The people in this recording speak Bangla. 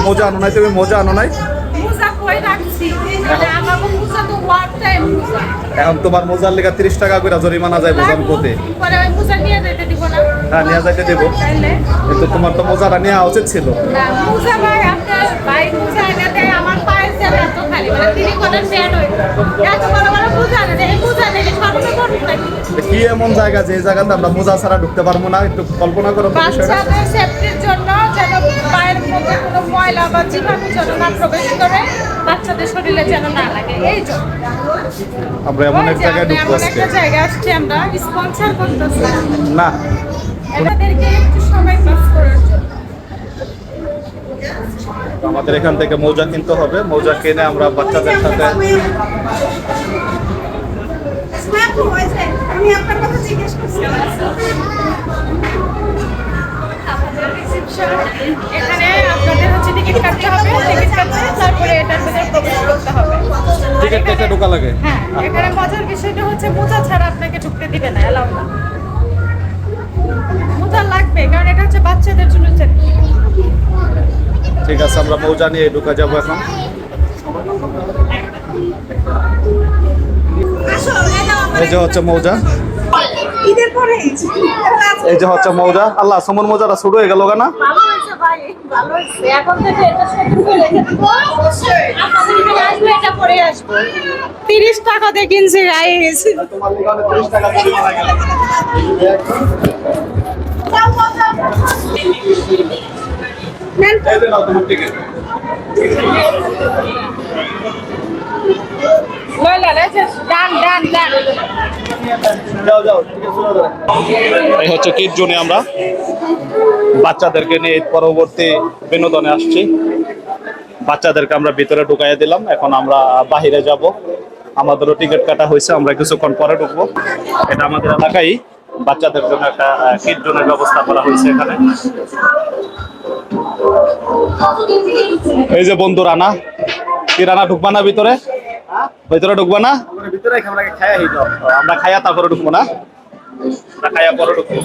মোজা আনো নাই, তুমি মোজা আনো নাই? এখন তোমার মোজার লেগে 30 টাকা করে জরিমানা যায় বোঝান কোতে। হ্যাঁ, নিয়ে যাইতে দেবো, কিন্তু তোমার তো মোজাটা নেওয়া উচিত ছিল। কি এমন জায়গা যে জায়গাতে আমরা মোজা ছাড়া ঢুকতে পারবো না? একটু কল্পনা করো তো বিষয়টা। বাচ্চাদের সেফটির জন্য যেন পায়ের মধ্যে কোনো ময়লা বা জীবাণু যেন না প্রবেশ করে, বাচ্চাদের শরীরে যেন না লাগে, এই জন্য আমরা এমন এক জায়গায় ঢুকবো এমন একটা জায়গায় আসছি, আমরা স্পন্সর করতেছি না। আমাদেরকে একটু সময় পাস করার জন্য। আমাদের এখান থেকে মৌজা কিনতে হবে, মৌজা কিনে আমরা বাচ্চাদের সাথে আমি আপনার কথা জিজ্ঞেস করছি। এখানে আপনাদের হচ্ছে টিকিট কাটতে হবে, টিকিট কাটতে তারপরে এটার ভিতরে প্রবেশ করতে হবে। টিকিট কেটে ঢোকা লাগে। হ্যাঁ, এখানে মজার বিষয়টা হচ্ছে মোজা ছাড়া আপনাকে ঢুকতে দিবে না, এলাও না। মোজা লাগবে, কারণ এটা হচ্ছে বাচ্চাদের জন্য সেফটি। ঠিক আছে, আমরা মৌজা নিয়ে ঢুকা যাবো এখন। এই যে হচ্ছে মৌজা, ঈদের পরে এই যে হচ্ছে মৌজা। আল্লাহ, সমন মৌজাটা শুরু হয়ে গেল কেনা? ভালো হয়েছে ভাই, ভালো হয়েছে। এখন থেকে এটা সেটিং করে রেখে দিব। আপনাদের এখানে আসবে, এটা পরে আসবো। 30 টাকা দিয়ে কিনছি রাইস। তোমার দোকানে 30 টাকা জরিমানা গেল। এই যে নাও তোমার টিকিট। যাও যাও, টিকিট শুরু করো। এই হচ্ছে কিড জোনে আমরা বাচ্চাদেরকে নিয়ে পরবর্তী বিনোদনে আসছি। বাচ্চাদেরকে আমরা ভিতরে ঢুকাইয়া দিলাম, এখন আমরা বাহিরে যাব। আমাদেরও টিকিট কাটা হয়েছে, আমরা কিছুক্ষণ পরে ঢুকবো। এটা আমাদের এলাকায় বাচ্চাদের জন্য একটা কিড জোনের ব্যবস্থা করা হয়েছে এখানে। এই যে বন্ধু রানা, কি রানা ঢুকবা না ভিতরে? ভিতরে ঢুকবা না? ভিতরে আমরা খাইয়া তারপরে ঢুকবো না, আমরা খাইয়া পরে ঢুকবো।